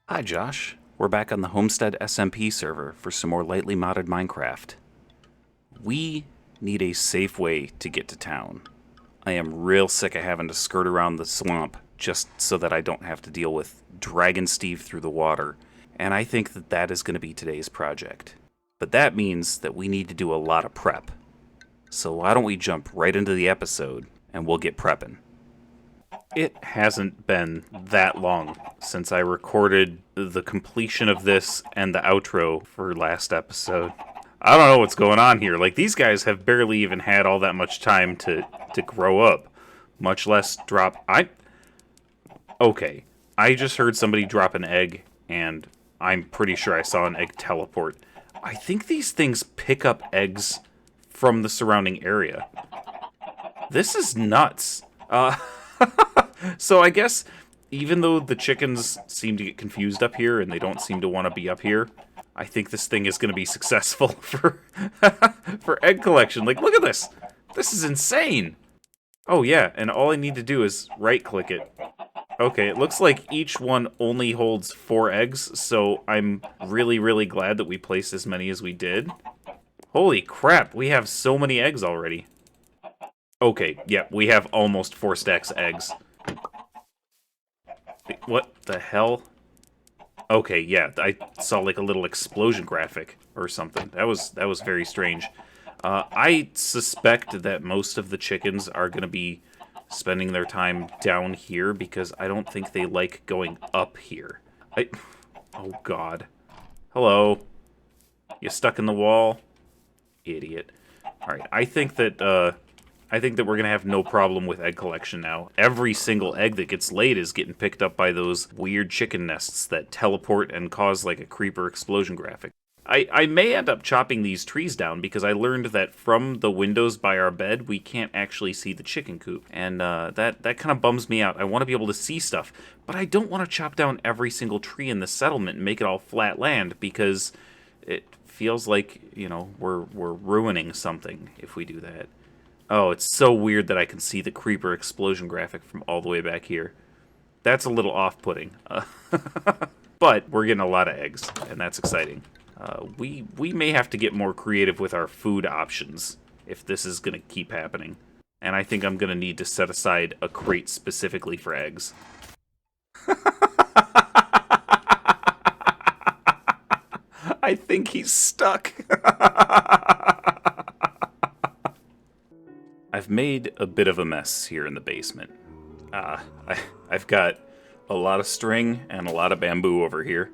Hi Josh, we're back on the Homestead SMP server for some more lightly modded Minecraft. We need a safe way to get to town. I am real sick of having to skirt around the swamp just so that I don't have to deal with Dragon Steve through the water, and I think that that is going to be today's project. But that means that we need to do a lot of prep. So why don't we jump right into the episode and we'll get prepping. It hasn't been that long since I recorded the completion of this and the outro for last episode. I don't know what's going on here. Like, these guys have barely even had all that much time to grow up, much less drop... Okay, I just heard somebody drop an egg, and I'm pretty sure I saw an egg teleport. I think these things pick up eggs from the surrounding area. This is nuts. So I guess even though the chickens seem to get confused up here and they don't seem to want to be up here, I think this thing is going to be successful for for egg collection. Like, look at this. This is insane. Oh yeah, and all I need to do is right-click it. Okay, it looks like each one only holds 4 eggs, so I'm really, really glad that we placed as many as we did. Holy crap, we have so many eggs already. Okay, yeah, we have almost 4 stacks of eggs. What the hell? Okay, yeah, I saw like a little explosion graphic or something. That was very strange. I suspect that most of the chickens are going to be spending their time down here because I don't think they like going up here. Oh god. Hello. You stuck in the wall? Idiot. Alright, I think that we're going to have no problem with egg collection now. Every single egg that gets laid is getting picked up by those weird chicken nests that teleport and cause like a creeper explosion graphic. I may end up chopping these trees down because I learned that from the windows by our bed, we can't actually see the chicken coop. And that kind of bums me out. I want to be able to see stuff, but I don't want to chop down every single tree in the settlement and make it all flat land because it feels like, you know, we're ruining something if we do that. Oh, it's so weird that I can see the creeper explosion graphic from all the way back here. That's a little off-putting. But we're getting a lot of eggs, and that's exciting. We may have to get more creative with our food options if this is going to keep happening. And I think I'm going to need to set aside a crate specifically for eggs. I think he's stuck. I've made a bit of a mess here in the basement. I've got a lot of string and a lot of bamboo over here,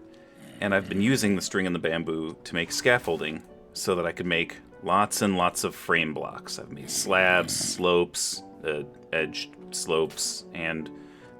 and I've been using the string and the bamboo to make scaffolding so that I could make lots and lots of frame blocks. I've made slabs, slopes, edged slopes, and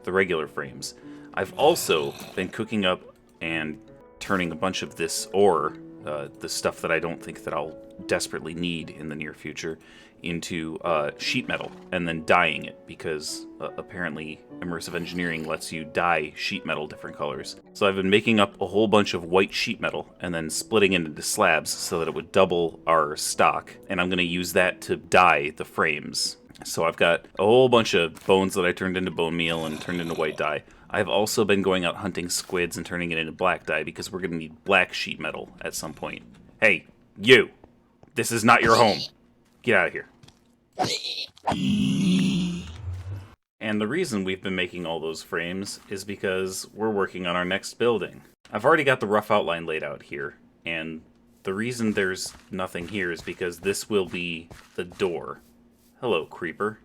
the regular frames. I've also been cooking up and turning a bunch of this ore, the stuff that I don't think that I'll desperately need in the near future, into sheet metal and then dyeing it because apparently immersive engineering lets you dye sheet metal different colors. So I've been making up a whole bunch of white sheet metal and then splitting it into slabs so that it would double our stock, and I'm going to use that to dye the frames. So I've got a whole bunch of bones that I turned into bone meal and turned into white dye. I've also been going out hunting squids and turning it into black dye because we're going to need black sheet metal at some point. Hey, you! This is not your home. Get out of here. And the reason we've been making all those frames is because we're working on our next building. I've already got the rough outline laid out here, and the reason there's nothing here is because this will be the door. Hello, creeper.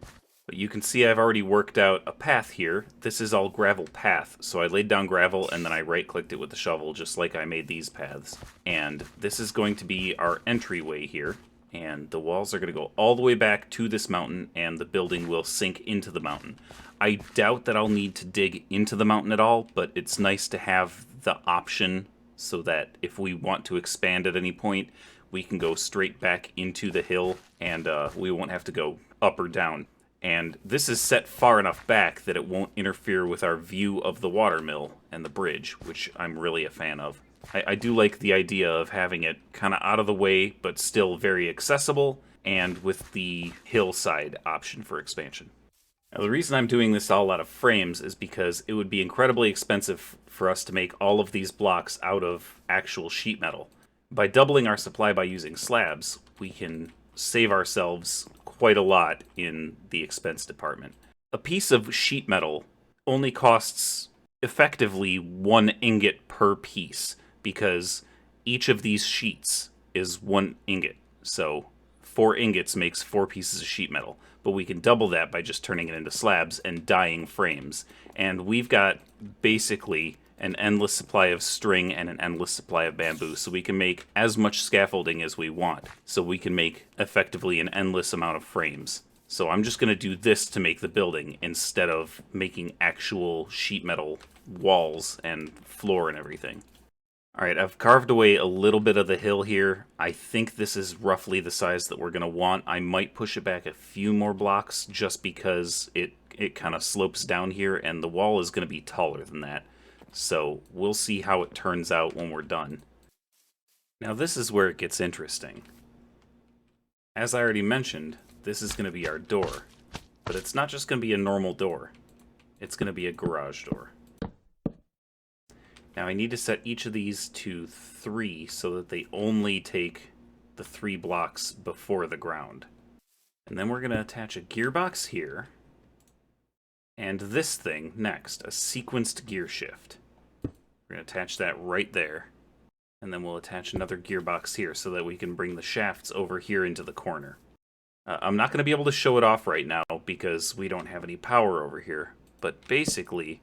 But you can see I've already worked out a path here. This is all gravel path, so I laid down gravel and then I right-clicked it with the shovel just like I made these paths. And this is going to be our entryway here. And the walls are going to go all the way back to this mountain, and the building will sink into the mountain. I doubt that I'll need to dig into the mountain at all, but it's nice to have the option so that if we want to expand at any point, we can go straight back into the hill, and we won't have to go up or down. And this is set far enough back that it won't interfere with our view of the watermill and the bridge, which I'm really a fan of. I do like the idea of having it kind of out of the way, but still very accessible, and with the hillside option for expansion. Now, the reason I'm doing this all out of frames is because it would be incredibly expensive for us to make all of these blocks out of actual sheet metal. By doubling our supply by using slabs, we can save ourselves quite a lot in the expense department. A piece of sheet metal only costs effectively 1 ingot per piece, because each of these sheets is 1 ingot. So 4 ingots makes 4 pieces of sheet metal, but we can double that by just turning it into slabs and dyeing frames. And we've got basically an endless supply of string and an endless supply of bamboo, so we can make as much scaffolding as we want. So we can make effectively an endless amount of frames. So I'm just going to do this to make the building instead of making actual sheet metal walls and floor and everything. Alright, I've carved away a little bit of the hill here. I think this is roughly the size that we're going to want. I might push it back a few more blocks just because it kind of slopes down here, and the wall is going to be taller than that. So we'll see how it turns out when we're done. Now this is where it gets interesting. As I already mentioned, this is going to be our door. But it's not just going to be a normal door. It's going to be a garage door. Now I need to set each of these to 3 so that they only take the 3 blocks before the ground. And then we're going to attach a gearbox here. And this thing next, a sequenced gear shift. We're going to attach that right there. And then we'll attach another gearbox here so that we can bring the shafts over here into the corner. I'm not going to be able to show it off right now because we don't have any power over here. But basically,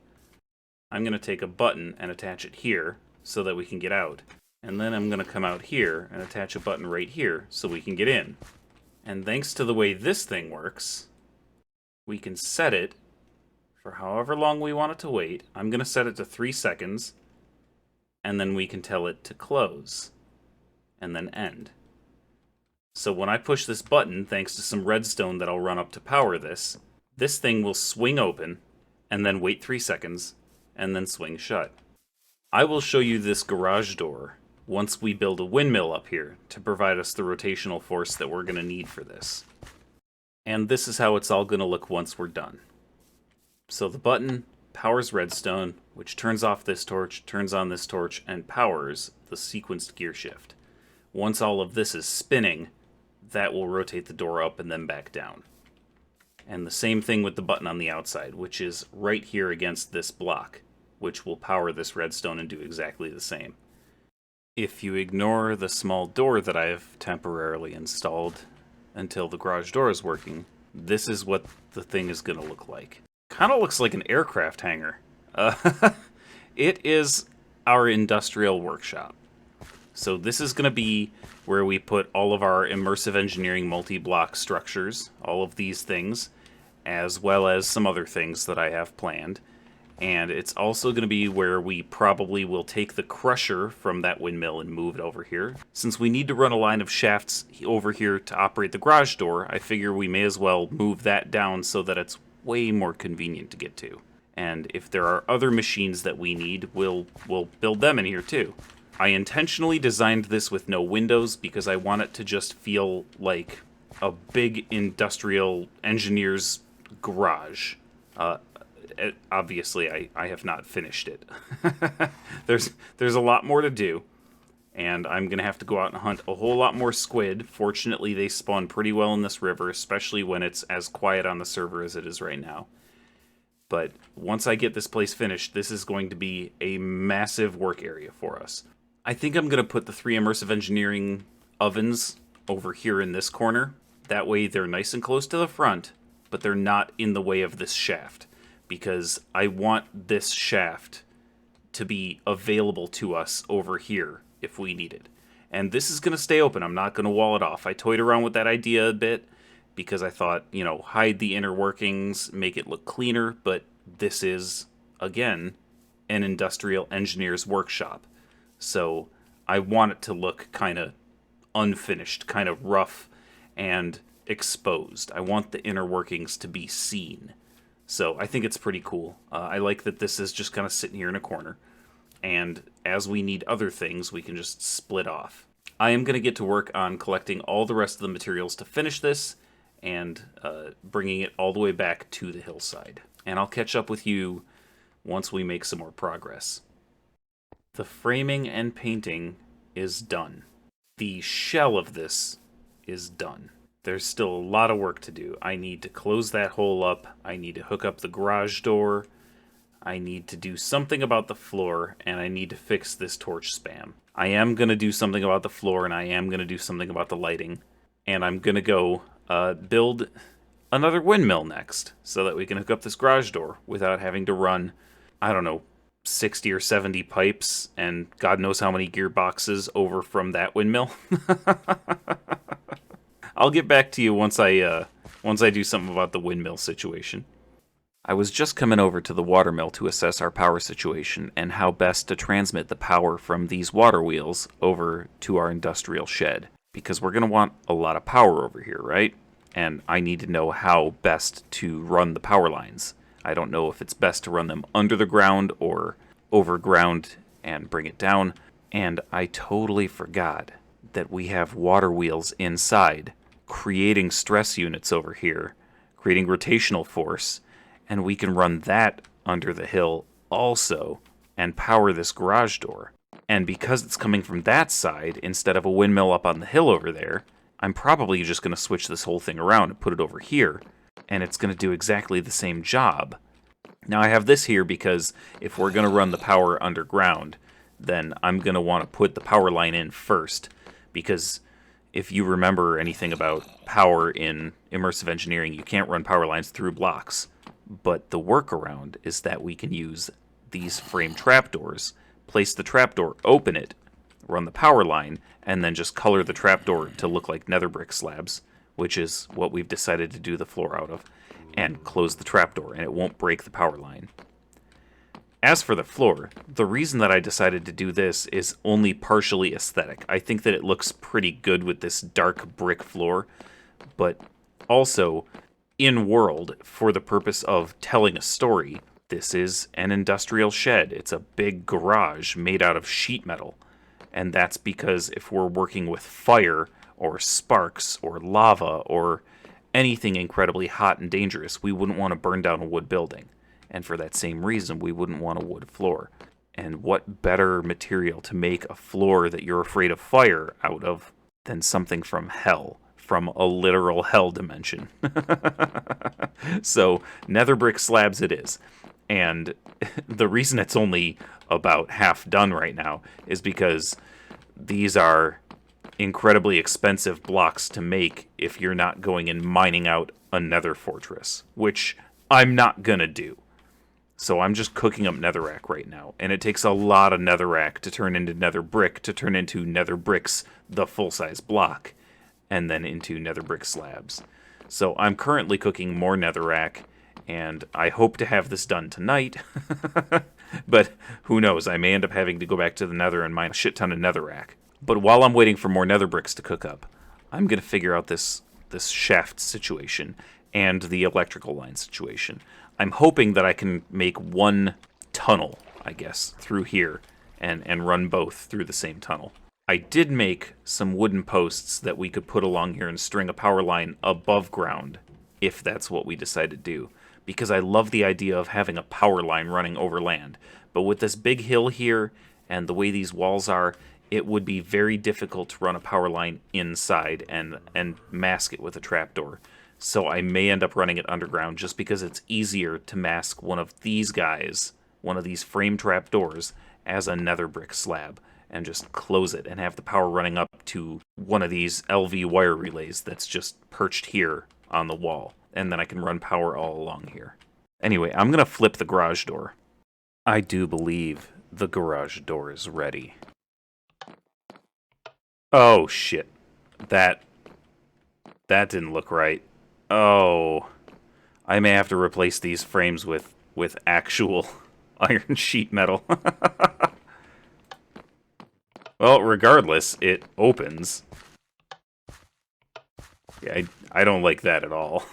I'm going to take a button and attach it here so that we can get out. And then I'm going to come out here and attach a button right here so we can get in. And thanks to the way this thing works, we can set it for however long we want it to wait. I'm going to set it to 3 seconds, and then we can tell it to close, and then end. So when I push this button, thanks to some redstone that I'll run up to power this thing will swing open, and then wait 3 seconds, and then swing shut. I will show you this garage door once we build a windmill up here to provide us the rotational force that we're going to need for this. And this is how it's all going to look once we're done. So the button powers redstone, which turns off this torch, turns on this torch, and powers the sequenced gear shift. Once all of this is spinning, that will rotate the door up and then back down. And the same thing with the button on the outside, which is right here against this block, which will power this redstone and do exactly the same. If you ignore the small door that I've temporarily installed until the garage door is working, this is what the thing is going to look like. Kind of looks like an aircraft hangar. It is our industrial workshop. So this is going to be where we put all of our immersive engineering multi-block structures, all of these things, as well as some other things that I have planned. And it's also going to be where we probably will take the crusher from that windmill and move it over here. Since we need to run a line of shafts over here to operate the garage door, I figure we may as well move that down so that it's way more convenient to get to. And if there are other machines that we need, we'll build them in here too. I intentionally designed this with no windows because I want it to just feel like a big industrial engineer's garage. Obviously, I have not finished it. There's a lot more to do, and I'm going to have to go out and hunt a whole lot more squid. Fortunately, they spawn pretty well in this river, especially when it's as quiet on the server as it is right now. But once I get this place finished, this is going to be a massive work area for us. I think I'm going to put the 3 immersive engineering ovens over here in this corner. That way they're nice and close to the front, but they're not in the way of this shaft, because I want this shaft to be available to us over here if we need it. And this is going to stay open. I'm not going to wall it off. I toyed around with that idea a bit because I thought, you know, hide the inner workings, make it look cleaner, but this is, again, an industrial engineer's workshop. So I want it to look kind of unfinished, kind of rough and exposed. I want the inner workings to be seen. So I think it's pretty cool. I like that this is just kind of sitting here in a corner. And as we need other things, we can just split off. I am going to get to work on collecting all the rest of the materials to finish this. and bringing it all the way back to the hillside. And I'll catch up with you once we make some more progress. The framing and painting is done. The shell of this is done. There's still a lot of work to do. I need to close that hole up. I need to hook up the garage door. I need to do something about the floor, and I need to fix this torch spam. I am going to do something about the floor, and I am going to do something about the lighting. And I'm going to go build another windmill next, so that we can hook up this garage door without having to run, I don't know, 60 or 70 pipes and God knows how many gearboxes over from that windmill. I'll get back to you once I do something about the windmill situation. I was just coming over to the water mill to assess our power situation and how best to transmit the power from these water wheels over to our industrial shed. Because we're going to want a lot of power over here, right? And I need to know how best to run the power lines. I don't know if it's best to run them under the ground or over ground and bring it down. And I totally forgot that we have water wheels inside, creating stress units over here, creating rotational force, and we can run that under the hill also and power this garage door. And because it's coming from that side instead of a windmill up on the hill over there, I'm probably just going to switch this whole thing around and put it over here, and it's going to do exactly the same job. Now I have this here because if we're going to run the power underground, then I'm going to want to put the power line in first, because if you remember anything about power in immersive engineering, you can't run power lines through blocks. But the workaround is that we can use these frame trapdoors, place the trapdoor, open it, run the power line, and then just color the trapdoor to look like nether brick slabs, which is what we've decided to do the floor out of, and close the trapdoor, and it won't break the power line. As for the floor, the reason that I decided to do this is only partially aesthetic. I think that it looks pretty good with this dark brick floor, but also in world, for the purpose of telling a story, this is an industrial shed. It's a big garage made out of sheet metal. And that's because if we're working with fire or sparks or lava or anything incredibly hot and dangerous, we wouldn't want to burn down a wood building. And for that same reason, we wouldn't want a wood floor. And what better material to make a floor that you're afraid of fire out of than something from hell? From a literal hell dimension. So, nether brick slabs it is. And the reason it's only about half done right now is because these are incredibly expensive blocks to make if you're not going and mining out a nether fortress, which I'm not gonna do. So I'm just cooking up netherrack right now, and it takes a lot of netherrack to turn into nether brick, to turn into nether bricks, the full-size block, and then into nether brick slabs. So I'm currently cooking more netherrack, and I hope to have this done tonight. But who knows, I may end up having to go back to the nether and mine a shit ton of netherrack. But while I'm waiting for more nether bricks to cook up, I'm going to figure out this shaft situation and the electrical line situation. I'm hoping that I can make one tunnel, I guess, through here and run both through the same tunnel. I did make some wooden posts that we could put along here and string a power line above ground, if that's what we decide to do, because I love the idea of having a power line running over land. But with this big hill here, and the way these walls are, it would be very difficult to run a power line inside and mask it with a trapdoor. So I may end up running it underground just because it's easier to mask one of these guys, one of these frame trapdoors, as a nether brick slab, and just close it and have the power running up to one of these LV wire relays that's just perched here on the wall. And then I can run power all along here. Anyway, I'm going to flip the garage door. I do believe the garage door is ready. Oh, shit. That didn't look right. Oh. I may have to replace these frames with actual iron sheet metal. Well, regardless, it opens. Yeah, I don't like that at all.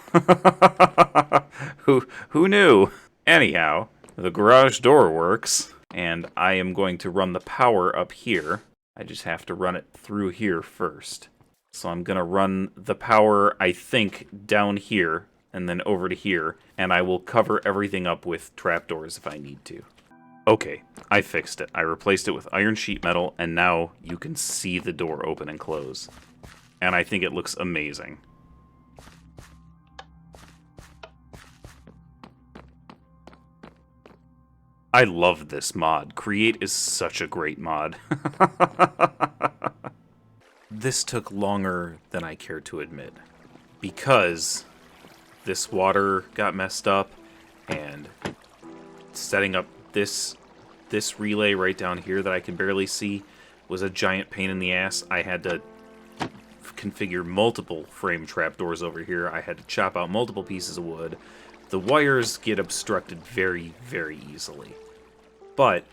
Who knew? Anyhow, the garage door works, and I am going to run the power up here. I just have to run it through here first. So I'm going to run the power, I think, down here and then over to here, and I will cover everything up with trapdoors if I need to. Okay, I fixed it. I replaced it with iron sheet metal, and now you can see the door open and close. And I think it looks amazing. I love this mod. Create is such a great mod. This took longer than I care to admit, because this water got messed up, and setting up this relay right down here that I can barely see was a giant pain in the ass. I had to configure multiple frame trapdoors over here. I had to chop out multiple pieces of wood. The wires get obstructed very, very easily. But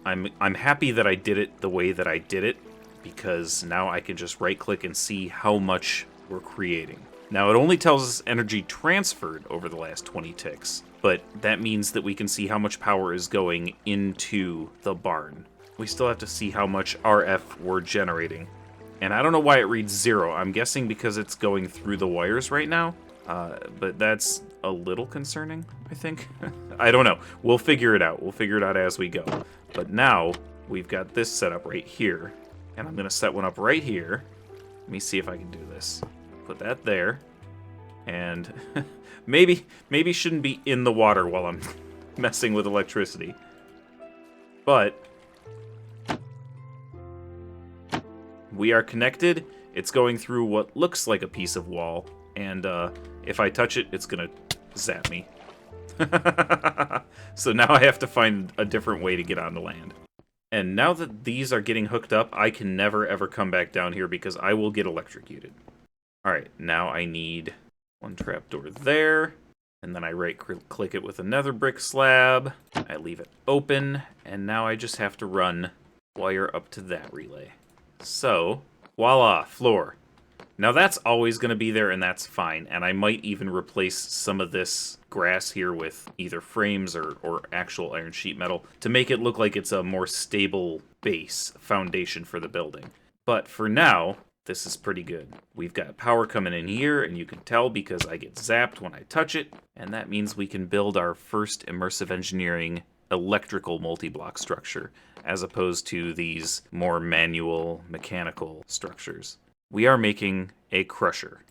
I'm happy that I did it the way that I did it, because now I can just right-click and see how much we're creating. Now, it only tells us energy transferred over the last 20 ticks, but that means that we can see how much power is going into the barn. We still have to see how much RF we're generating. And I don't know why it reads 0. I'm guessing because it's going through the wires right now, but that's a little concerning, I think. I don't know. We'll figure it out. We'll figure it out as we go. But now, we've got this set up right here, and I'm going to set one up right here. Let me see if I can do this. Put that there, and maybe shouldn't be in the water while I'm messing with electricity. But we are connected. It's going through what looks like a piece of wall, and if I touch it, it's gonna zap me. So now I have to find a different way to get onto land. And now that these are getting hooked up, I can never ever come back down here because I will get electrocuted. Alright, now I need one trapdoor there, and then I right-click it with a nether brick slab. I leave it open, and now I just have to run wire up to that relay. So, voila, floor. Now that's always going to be there, and that's fine, and I might even replace some of this grass here with either frames or actual iron sheet metal to make it look like it's a more stable base, foundation for the building. But for now, this is pretty good. We've got power coming in here, and you can tell because I get zapped when I touch it, and that means we can build our first immersive engineering electrical multi-block structure, as opposed to these more manual, mechanical structures. We are making a crusher.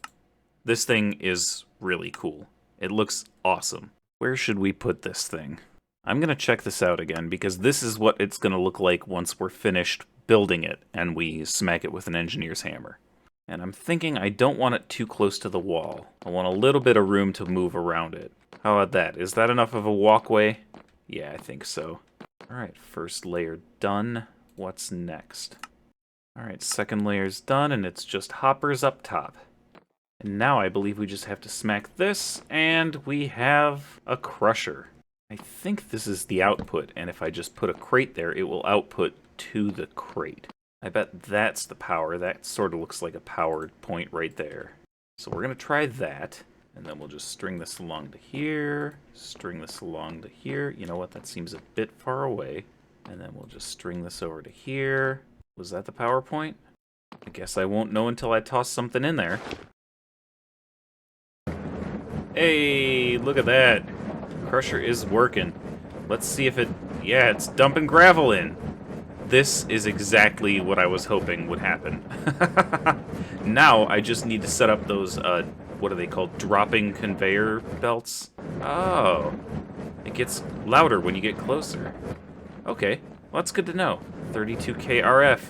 This thing is really cool. It looks awesome. Where should we put this thing? I'm going to check this out again, because this is what it's going to look like once we're finished building it, and we smack it with an engineer's hammer. And I'm thinking I don't want it too close to the wall. I want a little bit of room to move around it. How about that? Is that enough of a walkway? Yeah, I think so. Alright, first layer done. What's next? Alright, second layer's done, and it's just hoppers up top. And now I believe we just have to smack this, and we have a crusher. I think this is the output, and if I just put a crate there, it will output to the crate. I bet that's the power. That sort of looks like a powered point right there. So we're going to try that, and then we'll just string this along to here, string this along to here. You know what? That seems a bit far away. And then we'll just string this over to here. Was that the power point? I guess I won't know until I toss something in there. Hey, look at that. Crusher is working. Let's see if it... Yeah, it's dumping gravel in. This is exactly what I was hoping would happen. Now, I just need to set up those, what are they called? Dropping conveyor belts? Oh. It gets louder when you get closer. Okay, well, that's good to know. 32K RF.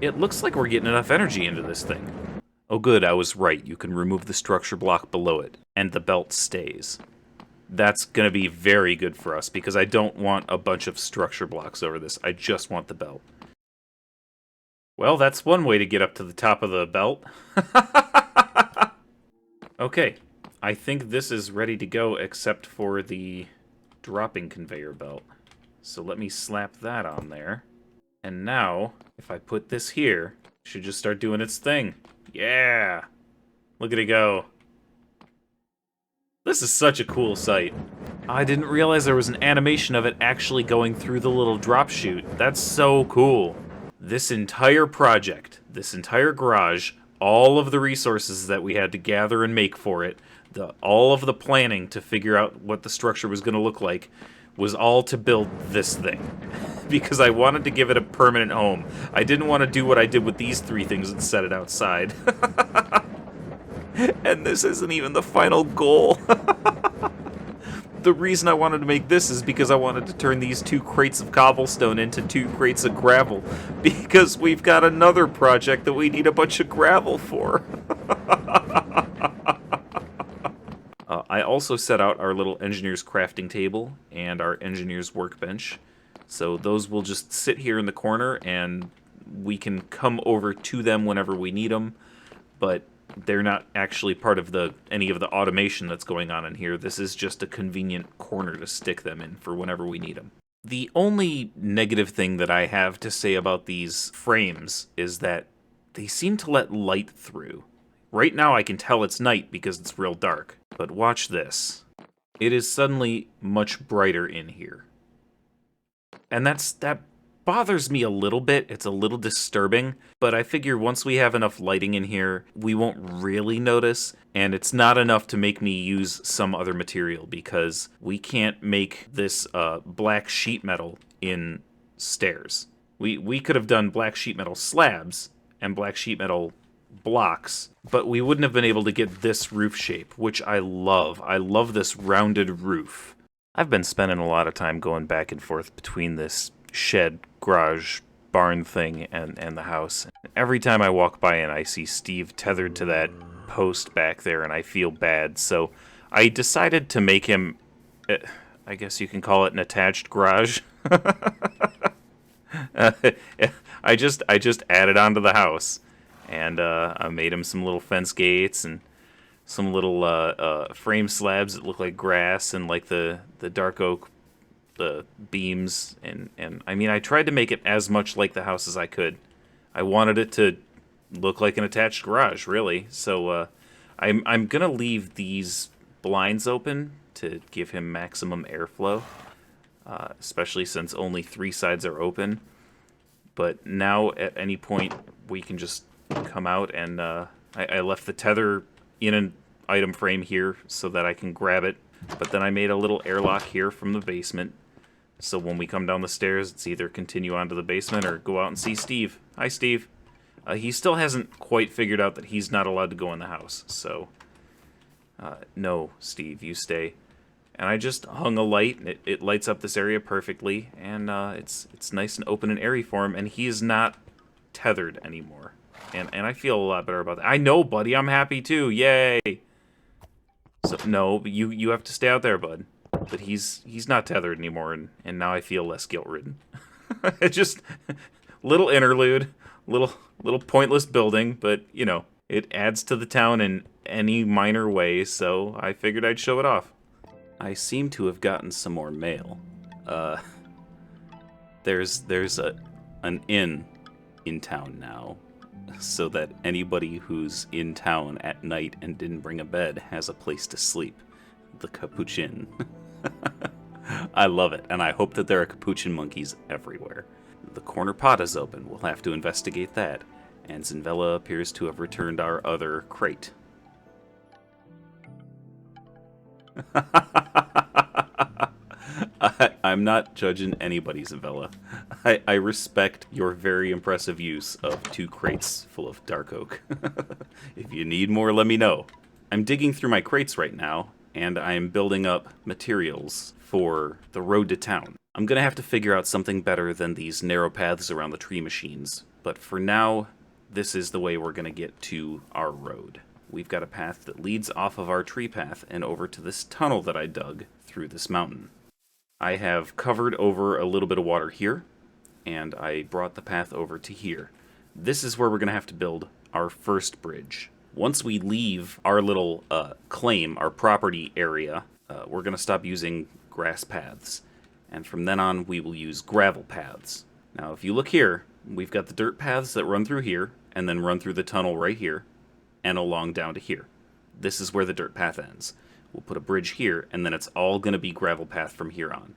It looks like we're getting enough energy into this thing. Oh good, I was right. You can remove the structure block below it, and the belt stays. That's going to be very good for us, because I don't want a bunch of structure blocks over this. I just want the belt. Well, that's one way to get up to the top of the belt. Okay, I think this is ready to go except for the dropping conveyor belt. So let me slap that on there. And now, if I put this here, it should just start doing its thing. Yeah! Look at it go. This is such a cool sight. I didn't realize there was an animation of it actually going through the little drop chute. That's so cool. This entire project, this entire garage, all of the resources that we had to gather and make for it, all of the planning to figure out what the structure was going to look like, was all to build this thing. Because I wanted to give it a permanent home. I didn't want to do what I did with these 3 things and set it outside. And this isn't even the final goal. The reason I wanted to make this is because I wanted to turn these 2 crates of cobblestone into 2 crates of gravel. Because we've got another project that we need a bunch of gravel for. I also set out our little engineer's crafting table and our engineer's workbench. So those will just sit here in the corner and we can come over to them whenever we need them. But they're not actually part of any of the automation that's going on in here. This is just a convenient corner to stick them in for whenever we need them. The only negative thing that I have to say about these frames is that they seem to let light through. Right now I can tell it's night because it's real dark, but watch this. It is suddenly much brighter in here. And that bothers me a little bit. It's a little disturbing, but I figure once we have enough lighting in here, we won't really notice, and it's not enough to make me use some other material because we can't make this black sheet metal in stairs. We could have done black sheet metal slabs and black sheet metal blocks, but we wouldn't have been able to get this roof shape, which I love. I love this rounded roof. I've been spending a lot of time going back and forth between this shed, garage, barn thing and the house. Every time I walk by and I see Steve tethered to that post back there and I feel bad, so I decided to make him, I guess you can call it an attached garage. I just added onto the house. And I made him some little fence gates and some little frame slabs that look like grass and like the dark oak beams. And I mean, I tried to make it as much like the house as I could. I wanted it to look like an attached garage, really. So I'm going to leave these blinds open to give him maximum airflow, especially since only 3 sides are open. But now at any point we can just come out and I left the tether in an item frame here so that I can grab it, but then I made a little airlock here from the basement so when we come down the stairs it's either continue on to the basement or go out and see Steve. Hi Steve. He still hasn't quite figured out that he's not allowed to go in the house, so no Steve, you stay. And I just hung a light and it lights up this area perfectly, and it's nice and open and airy for him, and he is not tethered anymore. And I feel a lot better about that. I know, buddy. I'm happy too. Yay. So no, but you have to stay out there, bud. But he's not tethered anymore, and now I feel less guilt-ridden. It's just little interlude, little pointless building, but you know, it adds to the town in any minor way, so I figured I'd show it off. I seem to have gotten some more mail. There's an inn in town now, so that anybody who's in town at night and didn't bring a bed has a place to sleep. The Capuchin. I love it, and I hope that there are capuchin monkeys everywhere. The corner pot is open. We'll have to investigate that. And Zinvella appears to have returned our other crate. I'm not judging anybody, Zinvella. I respect your very impressive use of 2 crates full of dark oak. If you need more, let me know. I'm digging through my crates right now, and I'm building up materials for the road to town. I'm gonna have to figure out something better than these narrow paths around the tree machines, but for now, this is the way we're gonna get to our road. We've got a path that leads off of our tree path and over to this tunnel that I dug through this mountain. I have covered over a little bit of water here, and I brought the path over to here. This is where we're gonna have to build our first bridge. Once we leave our little claim, our property area, we're going to stop using grass paths. And from then on, we will use gravel paths. Now, if you look here, we've got the dirt paths that run through here, and then run through the tunnel right here, and along down to here. This is where the dirt path ends. We'll put a bridge here, and then it's all going to be gravel path from here on.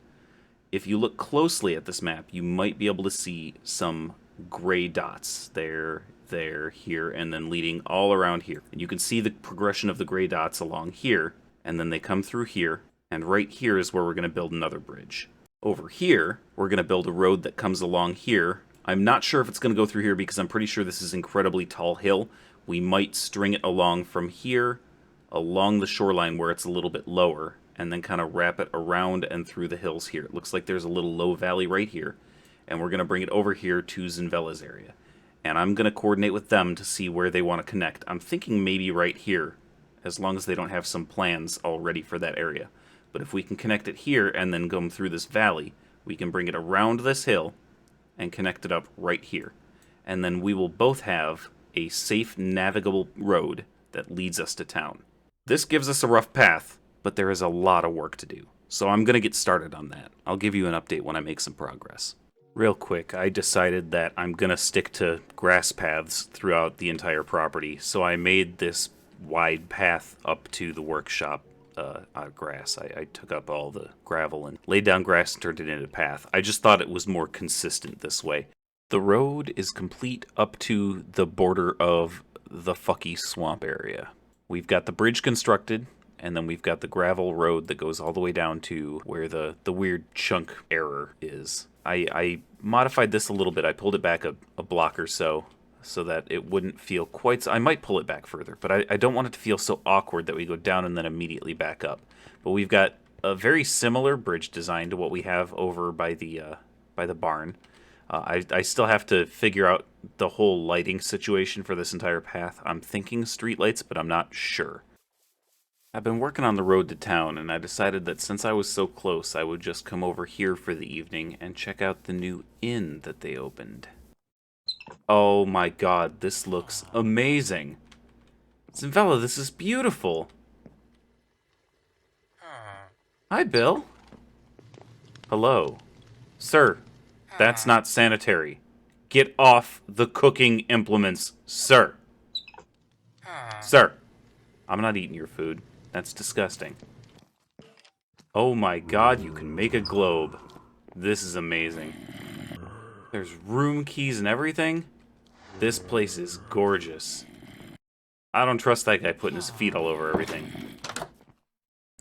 If you look closely at this map, you might be able to see some gray dots. They're there, here, and then leading all around here. And you can see the progression of the gray dots along here, and then they come through here, and right here is where we're going to build another bridge. Over here, we're going to build a road that comes along here. I'm not sure if it's going to go through here because I'm pretty sure this is incredibly tall hill. We might string it along from here, along the shoreline where it's a little bit lower, and then kind of wrap it around and through the hills here. It looks like there's a little low valley right here, and we're going to bring it over here to Zinvella's area. And I'm going to coordinate with them to see where they want to connect. I'm thinking maybe right here, as long as they don't have some plans already for that area. But if we can connect it here and then go through this valley, we can bring it around this hill and connect it up right here. And then we will both have a safe, navigable road that leads us to town. This gives us a rough path, but there is a lot of work to do. So I'm going to get started on that. I'll give you an update when I make some progress. Real quick, I decided that I'm going to stick to grass paths throughout the entire property, so I made this wide path up to the workshop out of grass. I took up all the gravel and laid down grass and turned it into a path. I just thought it was more consistent this way. The road is complete up to the border of the fucky swamp area. We've got the bridge constructed, and then we've got the gravel road that goes all the way down to where the weird chunk error is. I modified this a little bit. I pulled it back a block or so that it wouldn't feel quite so... I might pull it back further, but I don't want it to feel so awkward that we go down and then immediately back up. But we've got a very similar bridge design to what we have over by the barn. I still have to figure out the whole lighting situation for this entire path. I'm thinking streetlights, but I'm not sure. I've been working on the road to town, and I decided that since I was so close, I would just come over here for the evening and check out the new inn that they opened. Oh my god, this looks amazing! Zinvella, this is beautiful! Hi, Bill. Hello. Sir, that's not sanitary. Get off the cooking implements, sir. Sir, I'm not eating your food. That's disgusting. Oh my god, you can make a globe. This is amazing. There's room keys and everything. This place is gorgeous. I don't trust that guy putting his feet all over everything.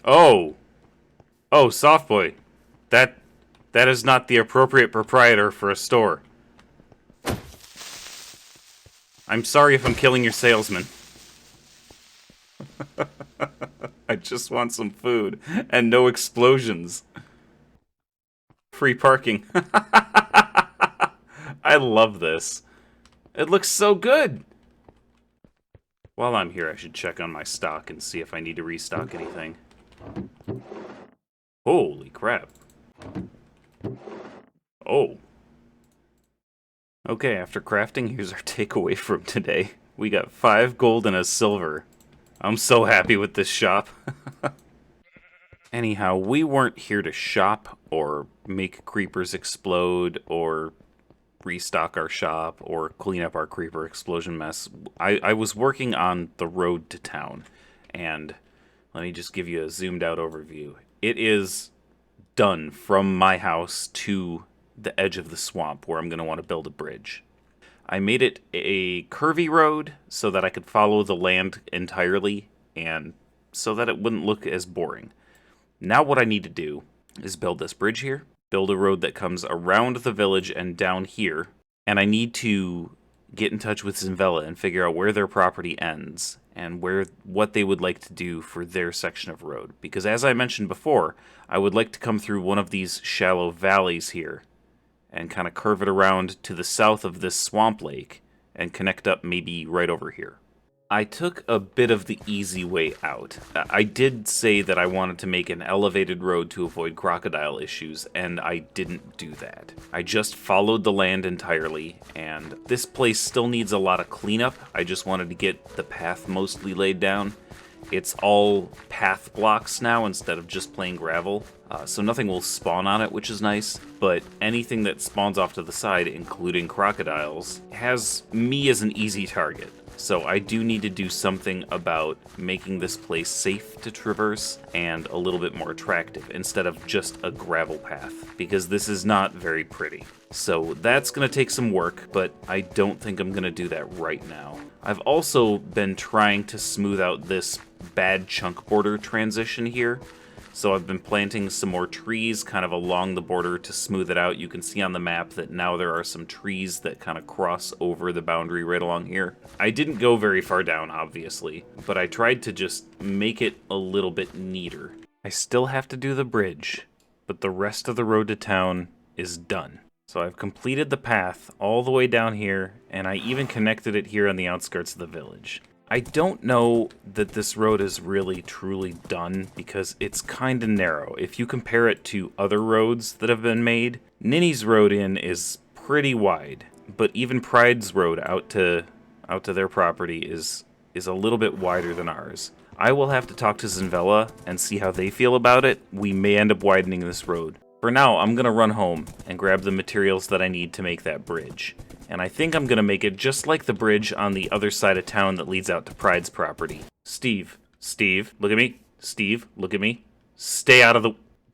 Oh! Oh, soft boy. That is not the appropriate proprietor for a store. I'm sorry if I'm killing your salesman. I just want some food and no explosions. Free parking. I love this. It looks so good. While I'm here, I should check on my stock and see if I need to restock anything. Holy crap. Oh. Okay, after crafting, here's our takeaway from today. We got 5 gold and a silver. I'm so happy with this shop. Anyhow, we weren't here to shop or make creepers explode or restock our shop or clean up our creeper explosion mess. I was working on the road to town, and let me just give you a zoomed out overview. It is done from my house to the edge of the swamp where I'm going to want to build a bridge. I made it a curvy road so that I could follow the land entirely and so that it wouldn't look as boring. Now what I need to do is build this bridge here, build a road that comes around the village and down here, and I need to get in touch with Zinvella and figure out where their property ends and what they would like to do for their section of road. Because as I mentioned before, I would like to come through one of these shallow valleys here and kind of curve it around to the south of this swamp lake and connect up maybe right over here. I took a bit of the easy way out. I did say that I wanted to make an elevated road to avoid crocodile issues, and I didn't do that. I just followed the land entirely, and this place still needs a lot of cleanup. I just wanted to get the path mostly laid down. It's all path blocks now instead of just plain gravel, so nothing will spawn on it, which is nice, but anything that spawns off to the side, including crocodiles, has me as an easy target. So I do need to do something about making this place safe to traverse and a little bit more attractive instead of just a gravel path, because this is not very pretty. So that's going to take some work, but I don't think I'm going to do that right now. I've also been trying to smooth out this bad chunk border transition here. So I've been planting some more trees kind of along the border to smooth it out. You can see on the map that now there are some trees that kind of cross over the boundary right along here. I didn't go very far down, obviously, but I tried to just make it a little bit neater. I still have to do the bridge, but the rest of the road to town is done. So I've completed the path all the way down here, and I even connected it here on the outskirts of the village. I don't know that this road is really truly done because it's kind of narrow. If you compare it to other roads that have been made, Ninny's road in is pretty wide, but even Pride's road out to their property is a little bit wider than ours. I will have to talk to Zinvella and see how they feel about it. We may end up widening this road. For now, I'm going to run home and grab the materials that I need to make that bridge. And I think I'm going to make it just like the bridge on the other side of town that leads out to Pride's property. Steve, look at me. Steve, look at me. Stay out of the...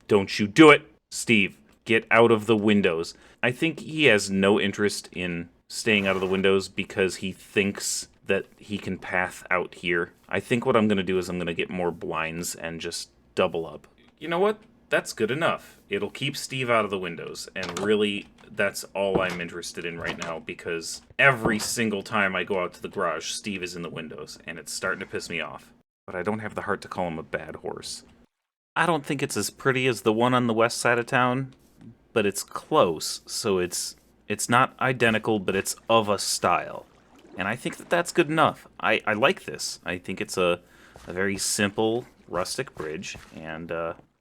Don't you do it! Steve, get out of the windows. I think he has no interest in staying out of the windows because he thinks that he can path out here. I think what I'm going to do is I'm going to get more blinds and just double up. You know what? That's good enough. It'll keep Steve out of the windows, and really, that's all I'm interested in right now, because every single time I go out to the garage, Steve is in the windows, and it's starting to piss me off. But I don't have the heart to call him a bad horse. I don't think it's as pretty as the one on the west side of town, but it's close, so it's not identical, but it's of a style. And I think that that's good enough. I like this. I think it's a very simple, rustic bridge, and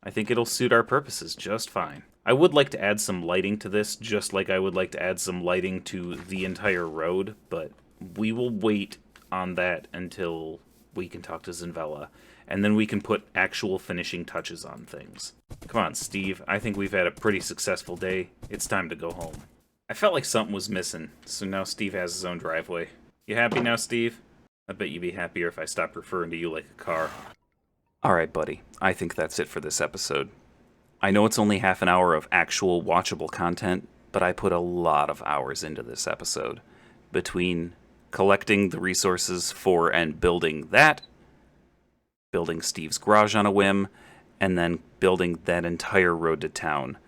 I think it'll suit our purposes just fine. I would like to add some lighting to this, just like I would like to add some lighting to the entire road, but we will wait on that until we can talk to Zinvella, and then we can put actual finishing touches on things. Come on, Steve. I think we've had a pretty successful day. It's time to go home. I felt like something was missing, so now Steve has his own driveway. You happy now, Steve? I bet you'd be happier if I stopped referring to you like a car. Alright, buddy. I think that's it for this episode. I know it's only half an hour of actual watchable content, but I put a lot of hours into this episode. Between collecting the resources for and building that, building Steve's garage on a whim, and then building that entire road to town.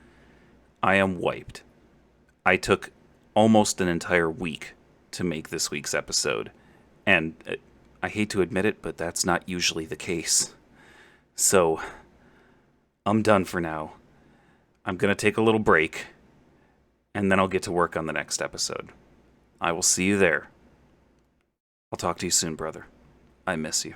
I am wiped. I took almost an entire week to make this week's episode, and I hate to admit it, but that's not usually the case. So, I'm done for now. I'm going to take a little break, and then I'll get to work on the next episode. I will see you there. I'll talk to you soon, brother. I miss you.